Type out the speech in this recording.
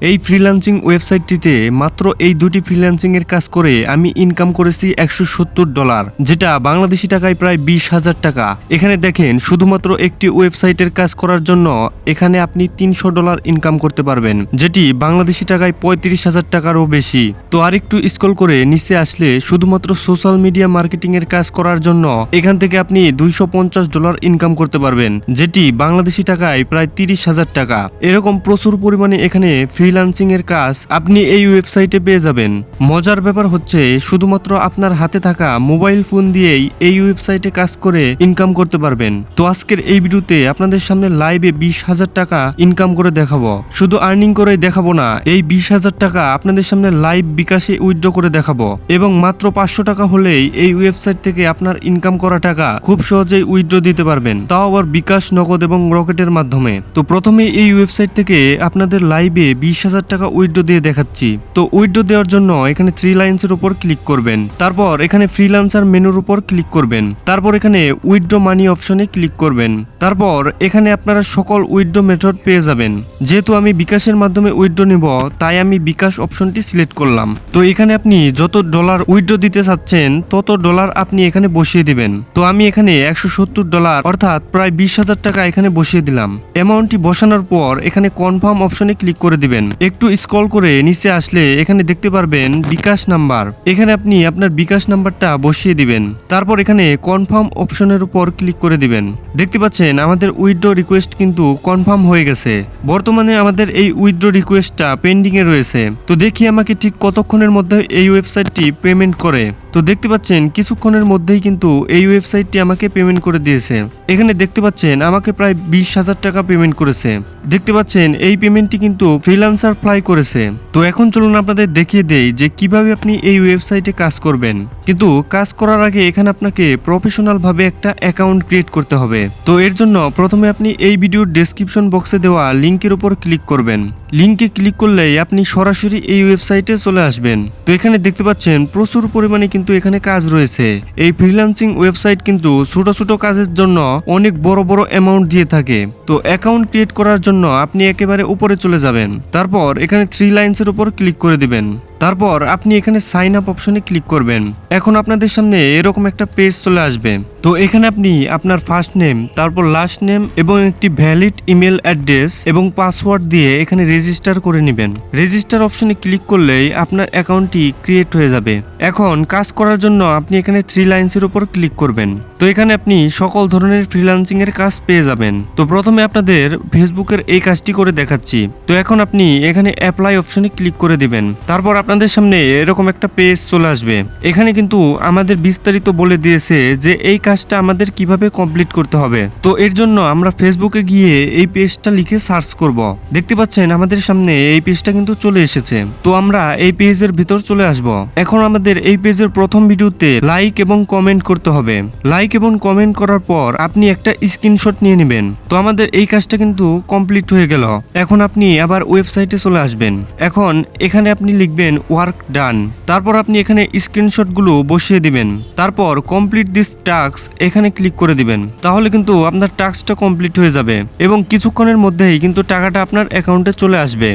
এই ফ্রিল্যান্সিং ওয়েবসাইটটিতে মাত্র এই দুটি ফ্রিল্যান্সিং এর কাজ করে আমি ইনকাম করেছি $170, যেটা বাংলাদেশি টাকায় প্রায় 20,000 টাকা। এখানে দেখেন শুধুমাত্র একটি ওয়েবসাইটের কাজ করার জন্য এখানে আপনি $300 ইনকাম করতে পারবেন, যেটি বাংলাদেশি টাকায় 35,000 টাকারও বেশি। তো আরেকটু স্ক্রল করে নিচে আসলে শুধুমাত্র সোশ্যাল মিডিয়া মার্কেটিং এর কাজ করার জন্য এখান থেকে আপনি $250 ইনকাম করতে পারবেন, যেটি বাংলাদেশি টাকায় প্রায় 30,000 টাকা। এরকম প্রচুর পরিমাণে এখানে ফ্রিল্যান্সিং এর কাজ আপনি এই ওয়েবসাইটে পেয়ে যাবেন। মজার ব্যাপার হচ্ছে শুধুমাত্র আপনার হাতে থাকা মোবাইল ফোন দিয়েই এই ওয়েবসাইটে কাজ করে ইনকাম করতে পারবেন। তো আজকের এই ভিডিওতে আপনাদের সামনে লাইভে 20,000 টাকা ইনকাম করে দেখাবো। শুধু আর্নিং করে দেখাবো না, এই 20,000 টাকা আপনাদের সামনে লাইভ বিকাশে উইথড্র করে দেখাবো এবং মাত্র 500 টাকা হলেই এই ওয়েবসাইট থেকে আপনার ইনকাম করা টাকা খুব সহজেই উইথড্র দিতে পারবেন, তাও আবার বিকাশ, নগদ এবং রকেটের মাধ্যমে। তো প্রথমে এই ওয়েবসাইট থেকে আপনাদের লাইভে 20,000 টাকা উইথড্র দিয়ে দেখাচ্ছি। তো উইথড্র দেওয়ার জন্য এখানে 3 লাইন্সের উপর ক্লিক করবেন, তারপর এখানে ফ্রিল্যান্সার মেনুর উপর ক্লিক করবেন, তারপর এখানে উইথড্র মানি অপশনে ক্লিক করবেন, তারপর এখানে আপনারা সকল উইথড্র মেথড পেয়ে যাবেন। যেহেতু আমি বিকাশের মাধ্যমে উইথড্র নিব, তাই আমি বিকাশ অপশনটি সিলেক্ট করলাম। তো এখানে আপনি যত ডলার উইথড্র দিতে চাচ্ছেন তত ডলার আপনি এখানে বসিয়ে দিবেন। তো আমি এখানে $170 অর্থাৎ প্রায় 20,000 টাকা এখানে বসিয়ে দিলাম। অ্যামাউন্টটি বসানোর পর এখানে কনফার্ম অপশনে ক্লিক করে দিবেন। একটু স্ক্রল করে নিচে আসলে এখানে দেখতে পারবেন বিকাশ নাম্বার। এখানে আপনি আপনার বিকাশ নাম্বারটা বসিয়ে দিবেন, তারপর এখানে কনফার্ম অপশনের উপর ক্লিক করে দিবেন। দেখতে পাচ্ছেন আমাদের উইথড্র রিকোয়েস্ট কিন্তু কনফার্ম হয়ে গেছে। বর্তমানে আমাদের এই উইথড্র রিকোয়েস্টটা পেন্ডিং এ রয়েছে। তো দেখি আমাকে ঠিক কতক্ষণের মধ্যে এই ওয়েবসাইটটি পেমেন্ট করে। তো দেখতে পাচ্ছেন কিছুক্ষণের মধ্যেই কিন্তু এই ওয়েবসাইটটি আমাকে পেমেন্ট করে দিয়েছে। এখানে দেখতে পাচ্ছেন আমাকে প্রায় 20,000 টাকা পেমেন্ট করেছে। দেখতে পাচ্ছেন এই পেমেন্টটি কিন্তু ফ্রিল্যান্সার ফ্লাই করেছে। তো এখন চলুন আপনাদের দেখিয়ে দেই যে কিভাবে আপনি এই ওয়েবসাইটে কাজ করবেন। কিন্তু কাজ করার আগে এখানে আপনাকে প্রফেশনাল ভাবে একটা অ্যাকাউন্ট ক্রিয়েট করতে হবে। তো এর জন্য প্রথমে আপনি এই ভিডিওর ডেসক্রিপশন বক্সে দেওয়া লিংকের উপর ক্লিক করবেন। লিংকে ক্লিক করলেই আপনি সরাসরি এই ওয়েবসাইটে চলে আসবেন। তো এখানে দেখতে পাচ্ছেন প্রচুর পরিমাণে কিন্তু এখানে কাজ রয়েছে। এই ফ্রিল্যান্সিং ওয়েবসাইট কিন্তু ছোট ছোট কাজের জন্য অনেক বড় বড় অ্যামাউন্ট দিয়ে থাকে। তো অ্যাকাউন্ট ক্রিয়েট করার জন্য আপনি একেবারে উপরে চলে যাবেন, তারপর এখানে 3 লাইন্সের উপর ক্লিক করে দিবেন, তারপর আপনি এখানে সাইন আপ অপশনে ক্লিক করবেন। এখন আপনাদের সামনে এরকম একটা পেজ চলে আসবে। তো এখানে আপনি আপনার ফার্স্ট নেম, তারপর লাস্ট নেম এবং একটি ভ্যালিড ইমেল অ্যাড্রেস এবং পাসওয়ার্ড দিয়ে এখানে রেজিস্টার করে নেবেন। রেজিস্টার অপশনে ক্লিক করলেই আপনার অ্যাকাউন্টটি ক্রিয়েট হয়ে যাবে। এখন কাজ করার জন্য আপনি এখানে 3 লাইন্সের উপর ক্লিক করবেন। তো এখানে আপনি সকল ধরনের ফ্রিল্যান্সিং এর কাজ পেয়ে যাবেন। তো প্রথমে আপনাদের ফেসবুকের এই কাজটি করে দেখাচ্ছি। তো এখন আপনি এখানে অ্যাপ্লাই অপশনে ক্লিক করে দিবেন, তারপর আপনাদের সামনে এরকম একটা পেজ চলে আসবে। এখানে কিন্তু আমাদের বিস্তারিত বলে দিয়েছে যে এই কাজটা আমাদের কিভাবে কমপ্লিট করতে হবে। তো এর জন্য আমরা ফেসবুকে গিয়ে এই পেজটা লিখে সার্চ করব। দেখতে পাচ্ছেন আমাদের সামনে এই পেজটা কিন্তু চলে এসেছে। তো আমরা এই পেজের ভিতর চলে আসব। এখন আমাদের এই পেজের প্রথম ভিডিওতে লাইক এবং কমেন্ট করতে হবে। লাইক এবং কমেন্ট করার পর আপনি একটা স্ক্রিনশট নিয়ে নেবেন। তো আমাদের এই কাজটা কিন্তু কমপ্লিট হয়ে গেল। এখন আপনি আবার ওয়েবসাইটে চলে আসবেন। এখন এখানে আপনি লিখবেন ওয়ার্ক ডান, তারপর আপনি এখানে স্ক্রিনশট গুলো বসিয়ে দিবেন, তারপর কমপ্লিট দিস টাস্ক এখানে ক্লিক করে দিবেন। তাহলে কিন্তু আপনার টাস্কটা কমপ্লিট হয়ে যাবে এবং কিছুক্ষণের মধ্যেই কিন্তু টাকাটা আপনার অ্যাকাউন্টে চলে আসবে।